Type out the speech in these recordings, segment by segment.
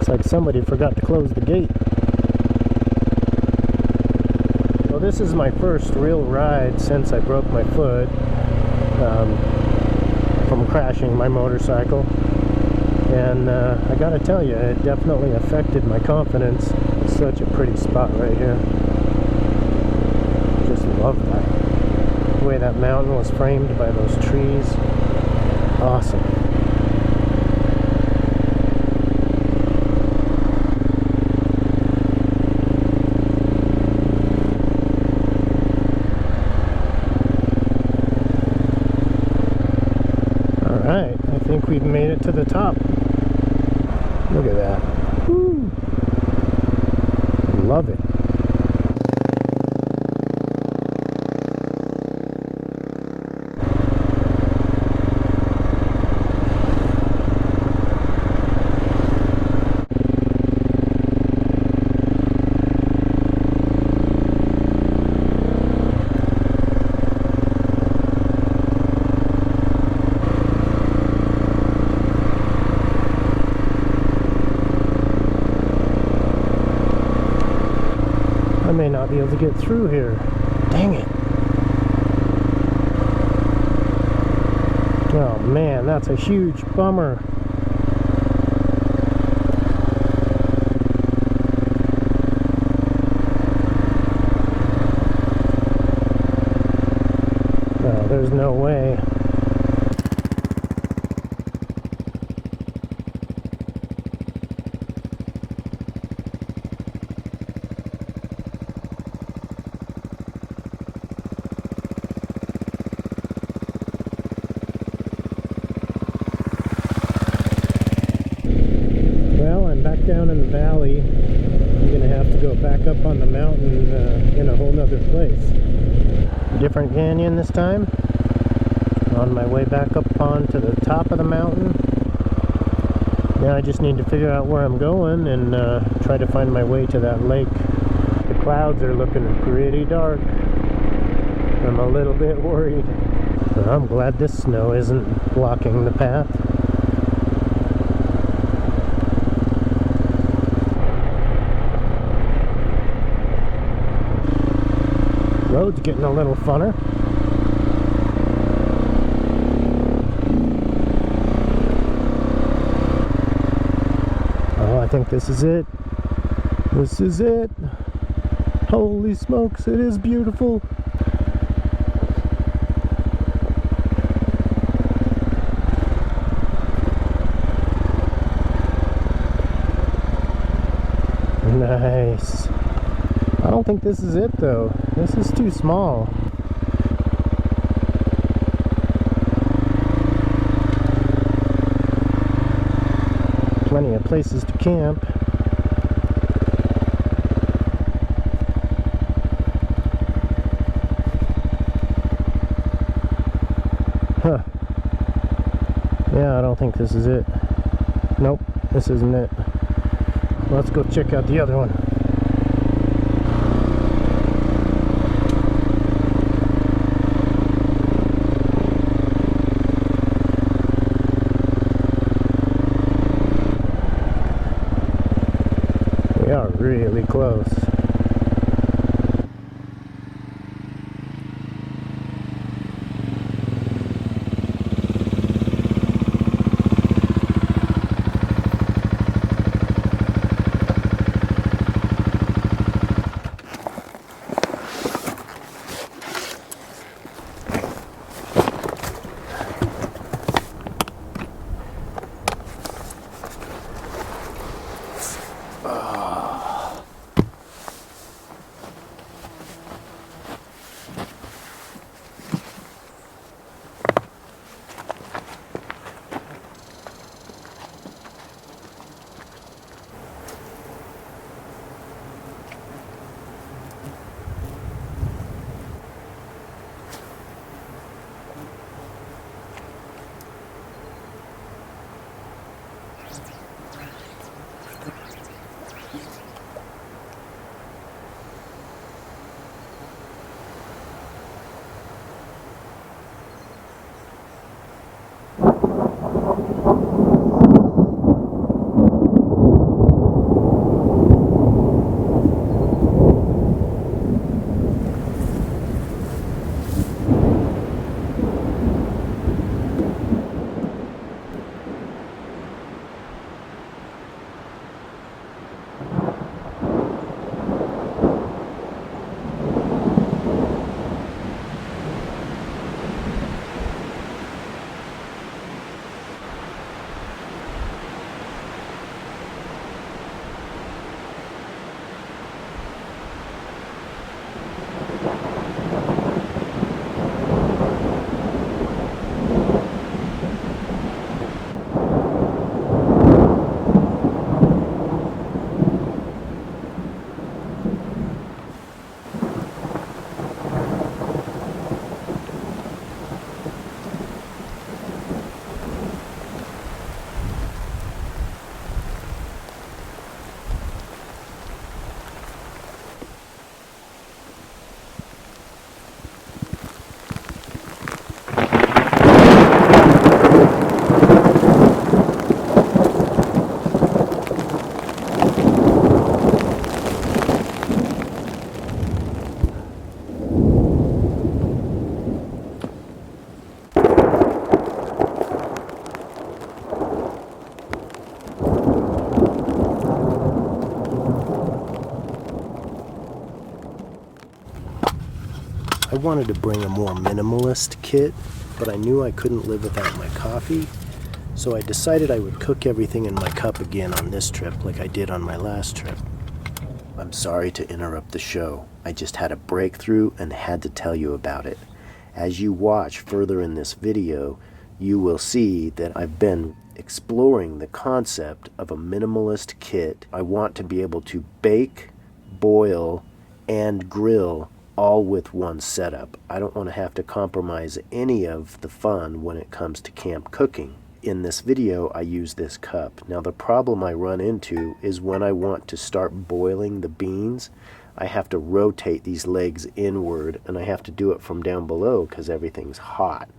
Looks like somebody forgot to close the gate. Well, this is my first real ride since I broke my foot from crashing my motorcycle. And I gotta tell you, it definitely affected my confidence. It's such a pretty spot right here. Just love that. The way that mountain was framed by those trees. Awesome. Alright, I think we've made it to the top. Look at that. Woo. Love it. I may not be able to get through here. Dang it. Oh man, that's a huge bummer. Oh, there's no way. Back down in the valley. I'm gonna have to go back up on the mountain in a whole nother place. Different canyon this time. On my way back up onto the top of the mountain. Now I just need to figure out where I'm going and try to find my way to that lake. The clouds are looking pretty dark. I'm a little bit worried. But I'm glad this snow isn't blocking the path. Road's getting a little funner. Oh, I think this is it. This is it. Holy smokes, it is beautiful. Nice. I don't think this is it though. This is too small. Plenty of places to camp. Huh. Yeah, I don't think this is it. Nope, this isn't it. Let's go check out the other one. We are really close. I wanted to bring a more minimalist kit, but I knew I couldn't live without my coffee, so I decided I would cook everything in my cup again on this trip like I did on my last trip. I'm sorry to interrupt the show. I just had a breakthrough and had to tell you about it. As you watch further in this video, you will see that I've been exploring the concept of a minimalist kit. I want to be able to bake, boil, and grill all with one setup. I don't want to have to compromise any of the fun when it comes to camp cooking. In this video, I use this cup. Now the problem I run into is when I want to start boiling the beans, I have to rotate these legs inward, and I have to do it from down below because everything's hot.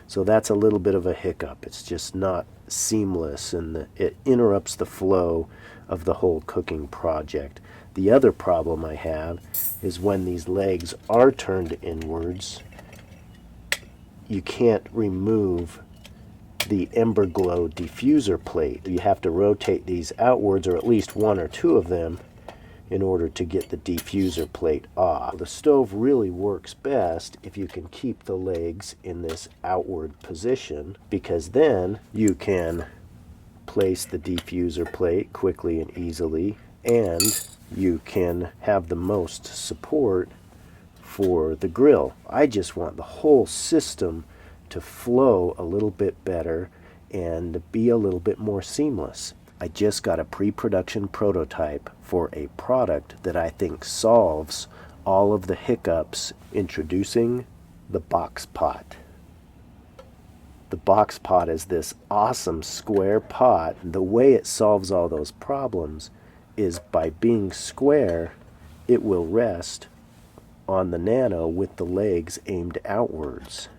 So that's a little bit of a hiccup. It's just not seamless, and it interrupts the flow of the whole cooking project. The other problem I have is when these legs are turned inwards, you can't remove the Ember Glow diffuser plate. You have to rotate these outwards, or at least one or two of them, in order to get the diffuser plate off. The stove really works best if you can keep the legs in this outward position, because then you can place the diffuser plate quickly and easily, and you can have the most support for the grill. I just want the whole system to flow a little bit better and be a little bit more seamless. I just got a pre-production prototype for a product that I think solves all of the hiccups. Introducing the box pot. The box pot is this awesome square pot. The way it solves all those problems is by being square, it will rest on the Nano with the legs aimed outwards.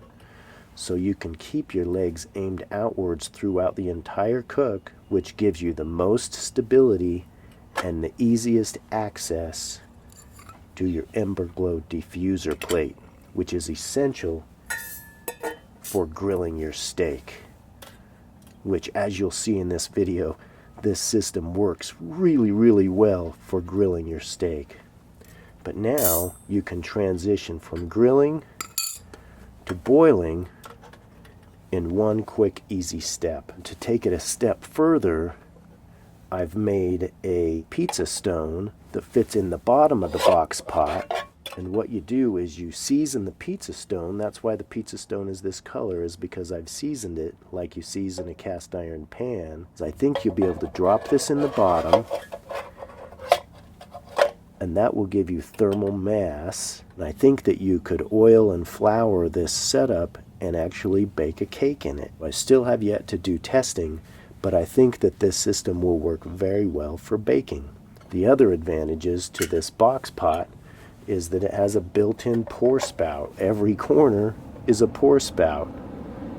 So you can keep your legs aimed outwards throughout the entire cook, which gives you the most stability and the easiest access to your Ember Glow diffuser plate, which is essential for grilling your steak, which, as you'll see in this video, this system works really, really well for grilling your steak. But now you can transition from grilling to boiling in one quick, easy step. To take it a step further, I've made a pizza stone that fits in the bottom of the box pot. And what you do is you season the pizza stone. That's why the pizza stone is this color, is because I've seasoned it like you season a cast iron pan. I think you'll be able to drop this in the bottom, and that will give you thermal mass. And I think that you could oil and flour this setup and actually bake a cake in it. I still have yet to do testing, but I think that this system will work very well for baking. The other advantages to this box pot is that it has a built-in pour spout. Every corner is a pour spout.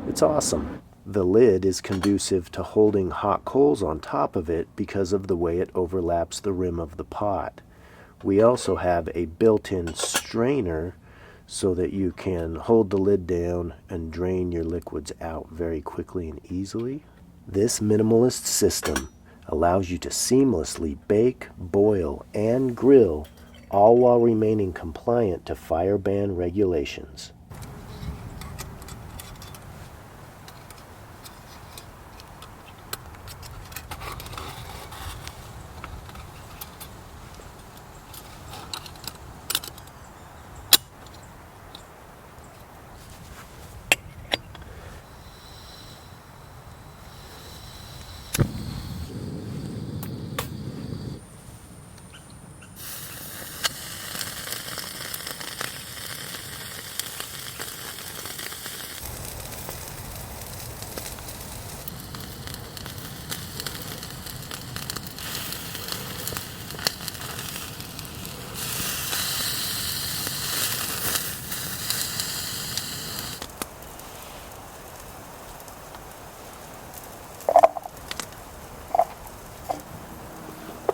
It's awesome. The lid is conducive to holding hot coals on top of it because of the way it overlaps the rim of the pot. We also have a built-in strainer so that you can hold the lid down and drain your liquids out very quickly and easily. This minimalist system allows you to seamlessly bake, boil, and grill, all while remaining compliant to fire ban regulations.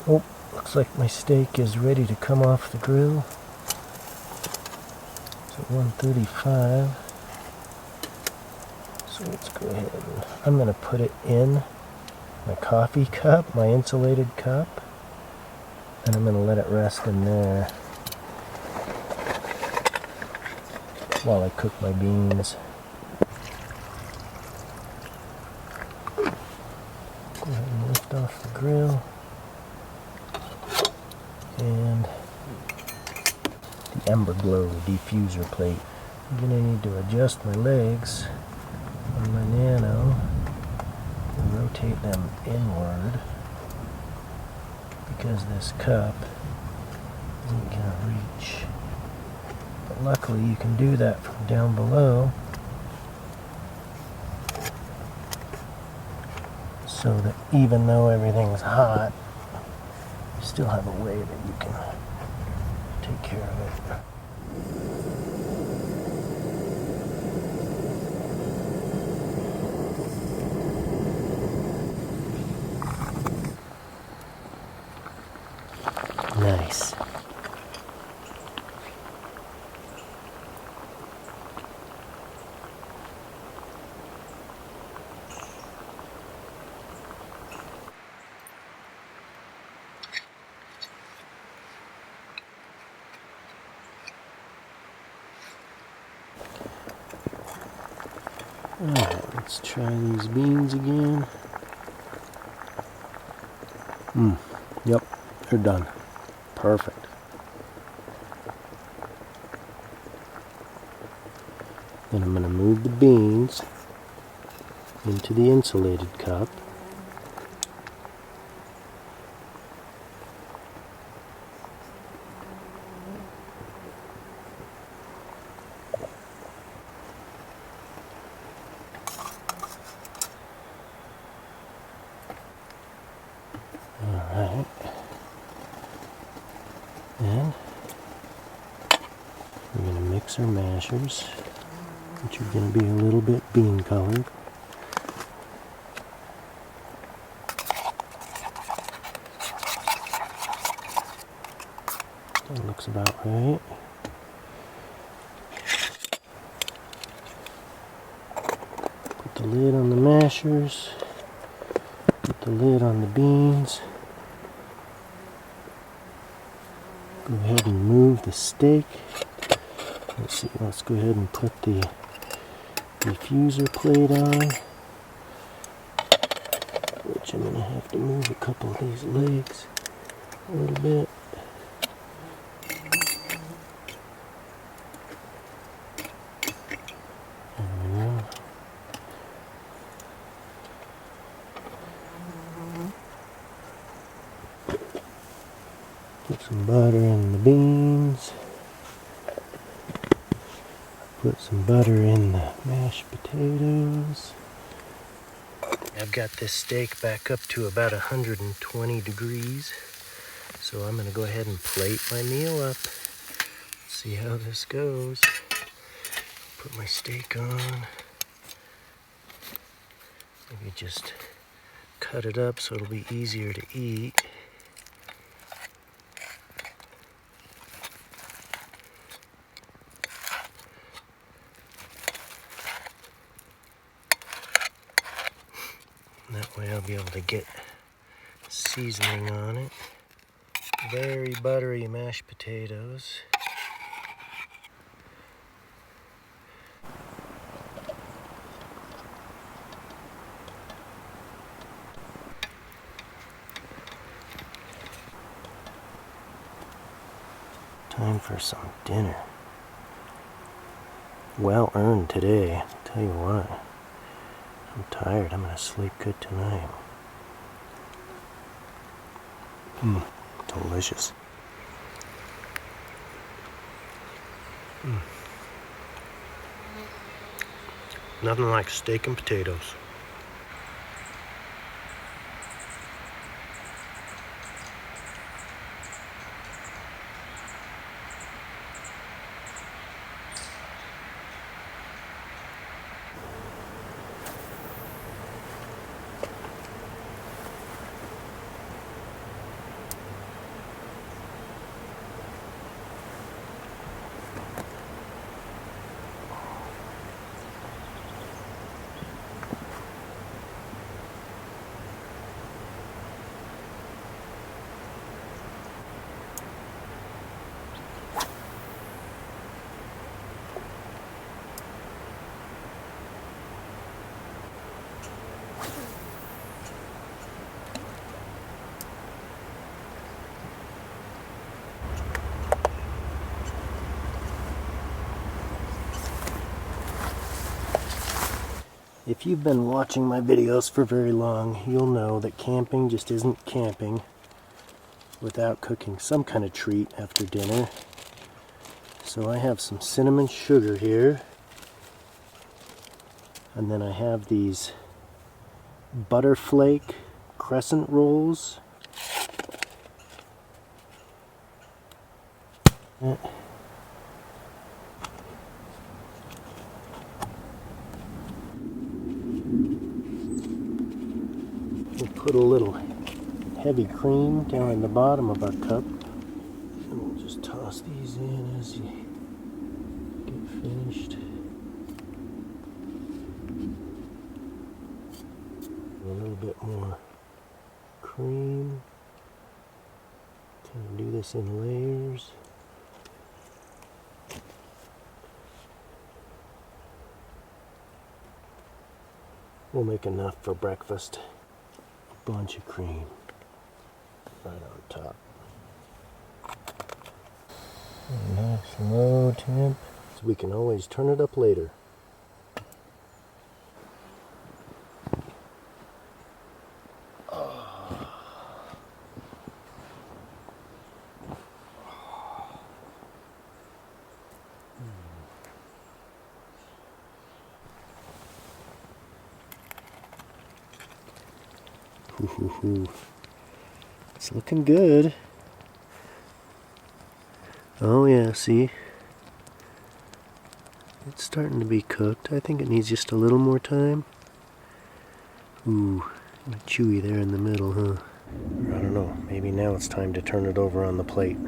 Oh, looks like my steak is ready to come off the grill. It's at 135. So let's go ahead and I'm going to put it in my coffee cup, my insulated cup, and I'm going to let it rest in there. while I cook my beans. Go ahead and lift off the grill. And the Ember Glow diffuser plate. I'm going to need to adjust my legs on my Nano and rotate them inward because this cup isn't going to reach. But luckily you can do that from down below, so that even though everything's hot, you still have a way that you can take care of it. Nice. Alright, let's try these beans again. Yep, they're done. Perfect. Then I'm going to move the beans into the insulated cup. Alright. And we're going to mix our mashers, which are going to be a little bit bean colored. That looks about right. Put the lid on the mashers. Put the lid on the beans. Go ahead and move the steak. Let's see, let's go ahead and put the diffuser plate on, which I'm going to have to move a couple of these legs a little bit. There we go. Put some butter in the beans. Put some butter in the mashed potatoes. I've got this steak back up to about 120 degrees. So I'm going to go ahead and plate my meal up. See how this goes. Put my steak on. Maybe just cut it up so it'll be easier to eat. That way I'll be able to get seasoning on it. Very buttery mashed potatoes. Time for some dinner. Well earned today, tell you what. I'm tired. I'm going to sleep good tonight. Delicious. Nothing like steak and potatoes. If you've been watching my videos for very long, you'll know that camping just isn't camping without cooking some kind of treat after dinner. So I have some cinnamon sugar here, and then I have these butterflake crescent rolls. We'll put a little heavy cream down in the bottom of our cup, and we'll just toss these in as you get finished. A little bit more cream. Kind of do this in layers. We'll make enough for breakfast. A bunch of cream right on top. A nice low temp, so we can always turn it up later. It's looking good. Oh yeah, see? It's starting to be cooked. I think it needs just a little more time. Ooh, chewy there in the middle, huh? I don't know, maybe now it's time to turn it over on the plate.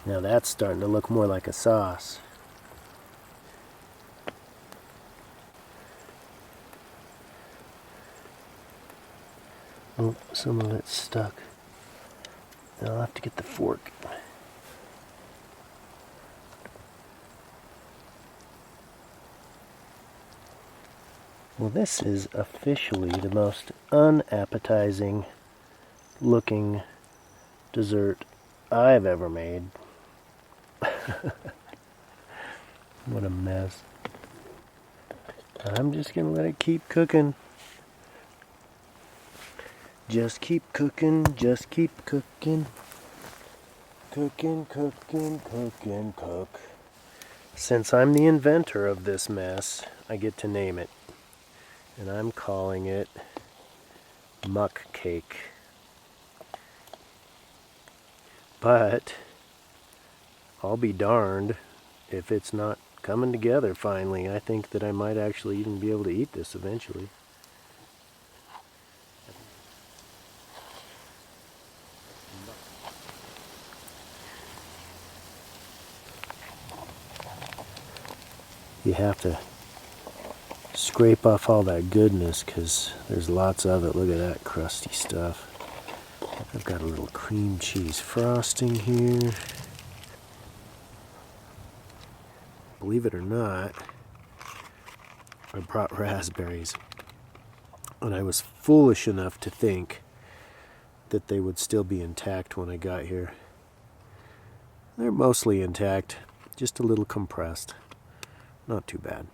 Now that's starting to look more like a sauce. Oh, some of it's stuck. I'll have to get the fork. Well, this is officially the most unappetizing looking dessert I've ever made. What a mess. I'm just gonna let it keep cooking. Just keep cooking, just keep cooking. Cooking, cooking, cooking, cook. Since I'm the inventor of this mess, I get to name it. And I'm calling it muck cake. But I'll be darned if it's not coming together finally. I think that I might actually even be able to eat this eventually. You have to scrape off all that goodness because there's lots of it. Look at that crusty stuff. I've got a little cream cheese frosting here. Believe it or not, I brought raspberries, and I was foolish enough to think that they would still be intact when I got here. They're mostly intact, just a little compressed. Not too bad.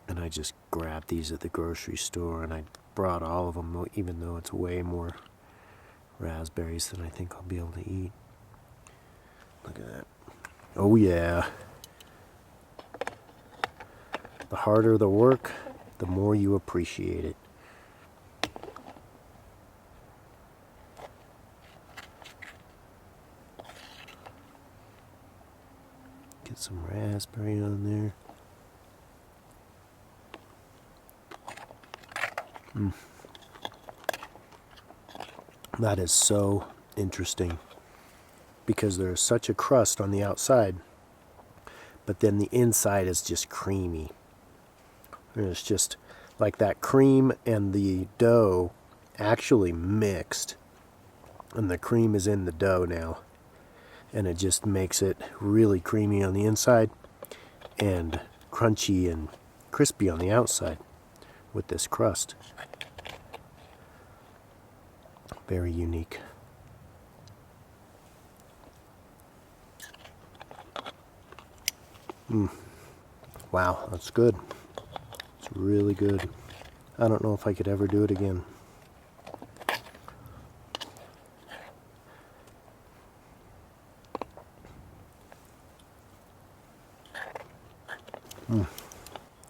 And I just grabbed these at the grocery store, and I brought all of them, even though it's way more raspberries than I think I'll be able to eat. Look at that. Oh yeah. The harder the work, the more you appreciate it. Get some raspberry on there. That is so interesting because there's such a crust on the outside, but then the inside is just creamy. And it's just like that cream and the dough actually mixed And the cream is in the dough now. And it just makes it really creamy on the inside and crunchy and crispy on the outside with this crust. Very unique. Wow, that's good. It's really good. I don't know if I could ever do it again.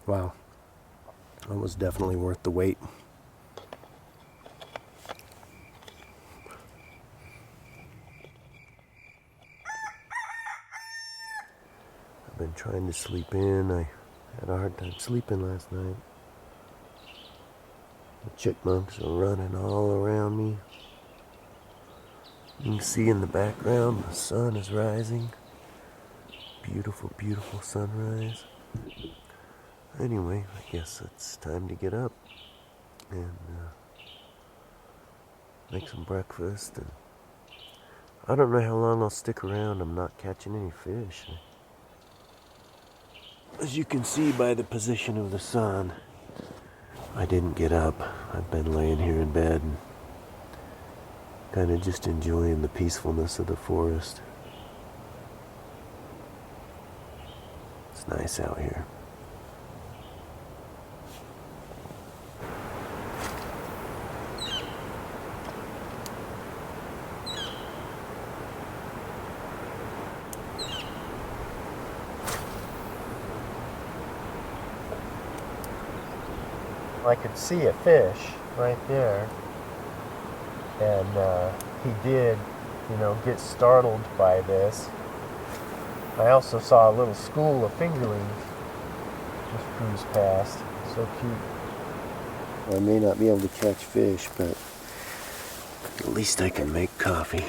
Wow, that was definitely worth the wait. I've been trying to sleep in. I had a hard time sleeping last night. The chipmunks are running all around me. You can see in the background the sun is rising. Beautiful, beautiful sunrise. Anyway, I guess it's time to get up and make some breakfast. And I don't know how long I'll stick around. I'm not catching any fish. As you can see by the position of the sun, I didn't get up. I've been laying here in bed and kind of just enjoying the peacefulness of the forest. It's nice out here. I could see a fish right there, and he did, get startled by this. I also saw a little school of fingerlings just cruise past. So cute. I may not be able to catch fish, but at least I can make coffee.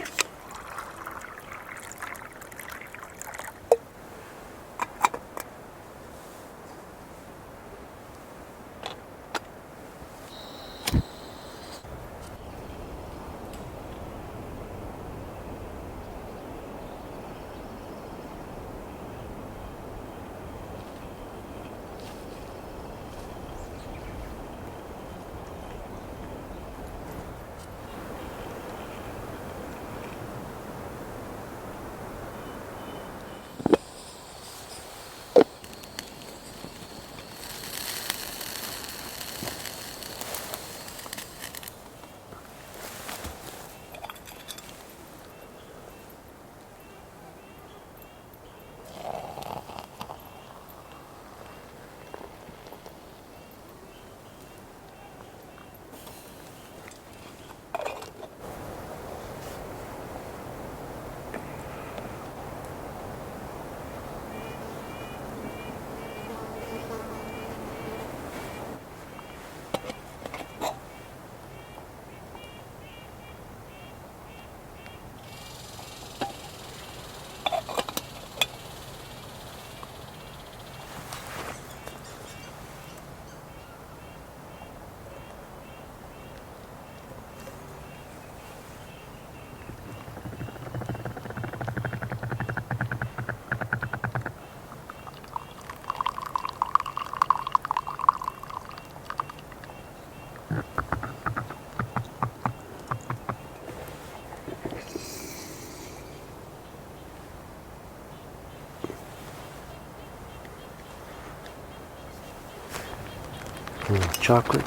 Chocolate.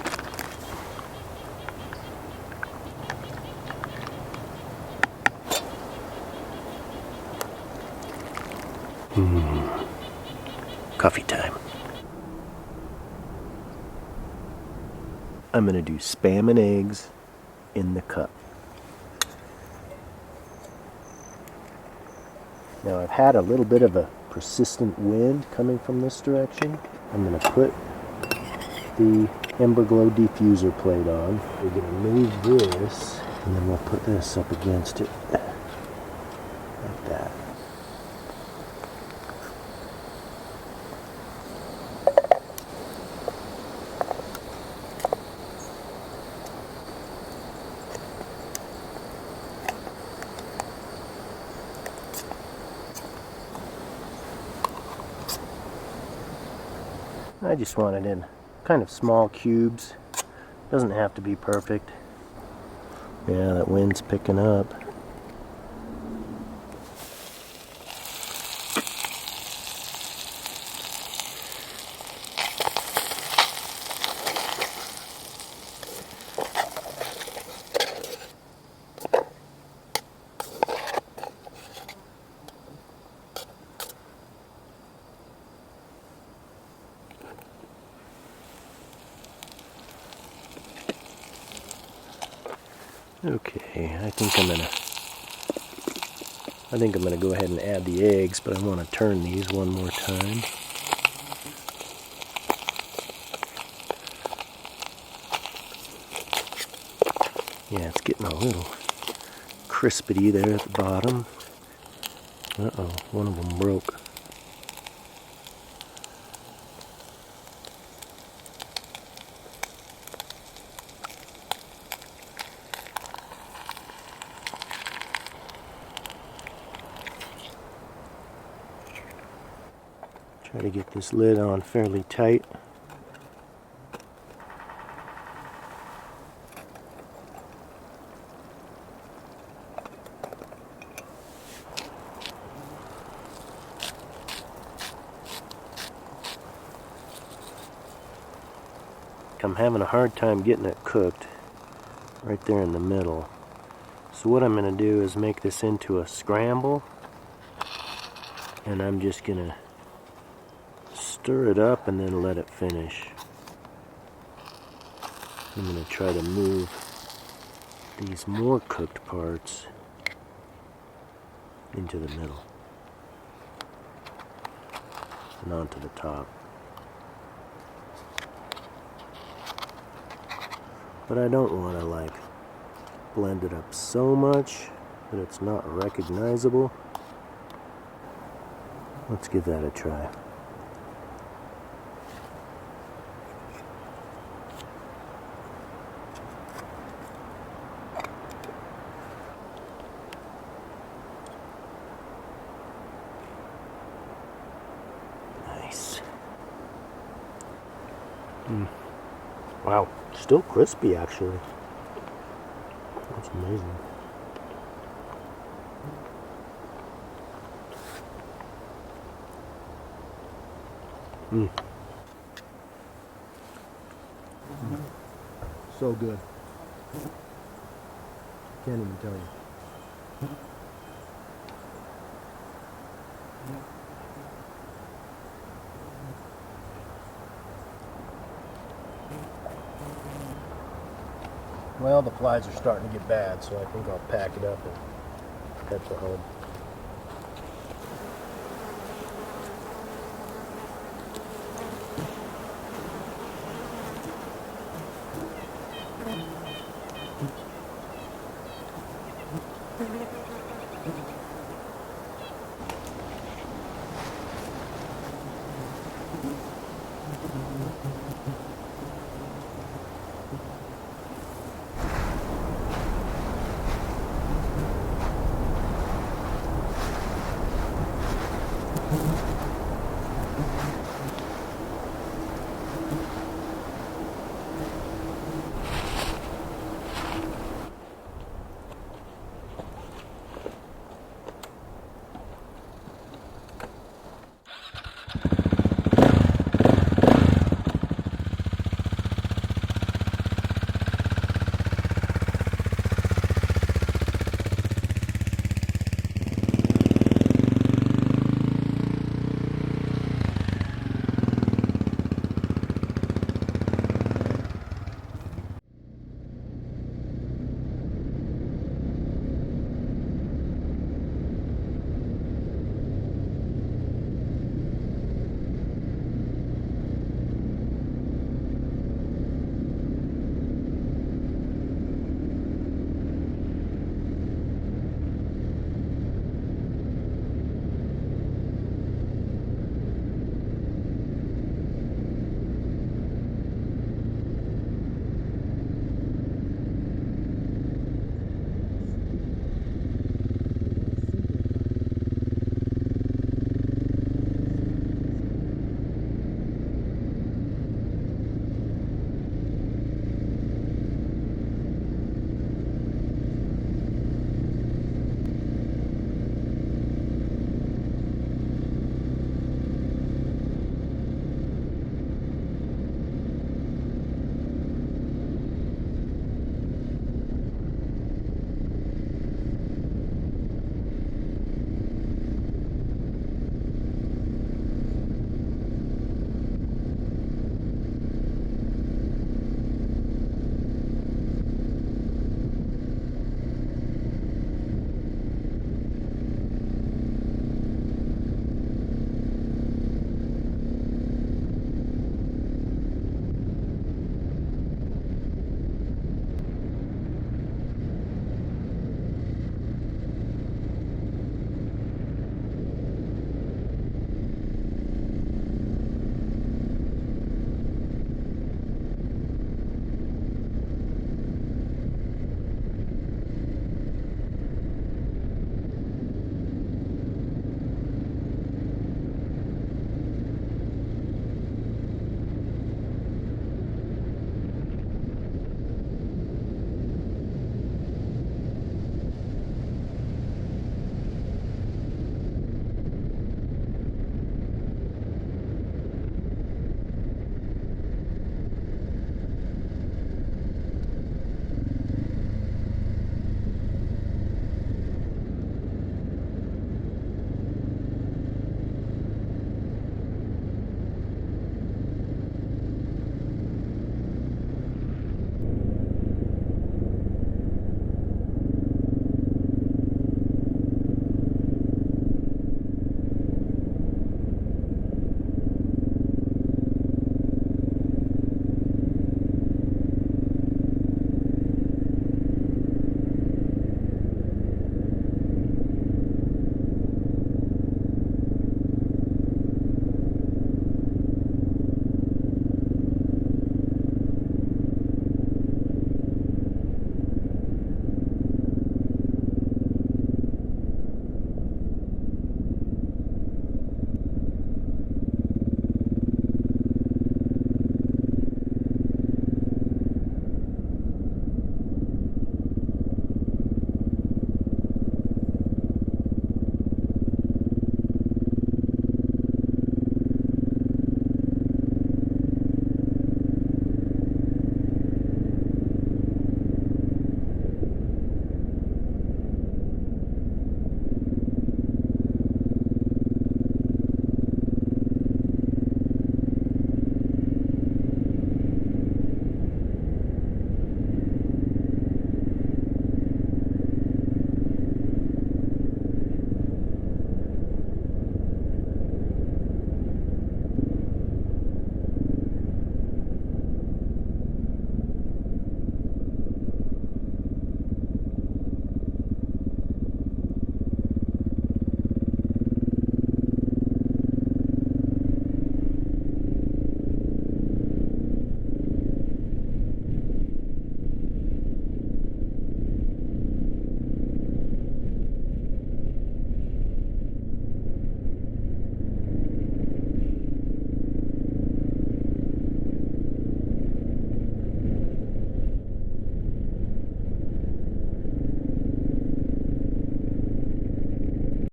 Coffee time. I'm gonna do Spam and eggs in the cup. Now I've had a little bit of a persistent wind coming from this direction. I'm gonna put the Ember Glow diffuser plate on. We're gonna move this, and then we'll put this up against it, like that. I just want it in kind of small cubes. Doesn't have to be perfect. Yeah, that wind's picking up. Okay, I think I'm gonna go ahead and add the eggs, but I want to turn these one more time. Yeah, it's getting a little crispity there at the bottom. Uh-oh, one of them broke. Try to get this lid on fairly tight. I'm having a hard time getting it cooked right there in the middle. So what I'm going to do is make this into a scramble, and I'm just going to stir it up and then let it finish. I'm going to try to move these more cooked parts into the middle and onto the top. But I don't want to like blend it up so much that it's not recognizable. Let's give that a try. Nice. Wow, still crispy actually. That's amazing. So good. Can't even tell you. Well, the flies are starting to get bad, so I think I'll pack it up and head for home.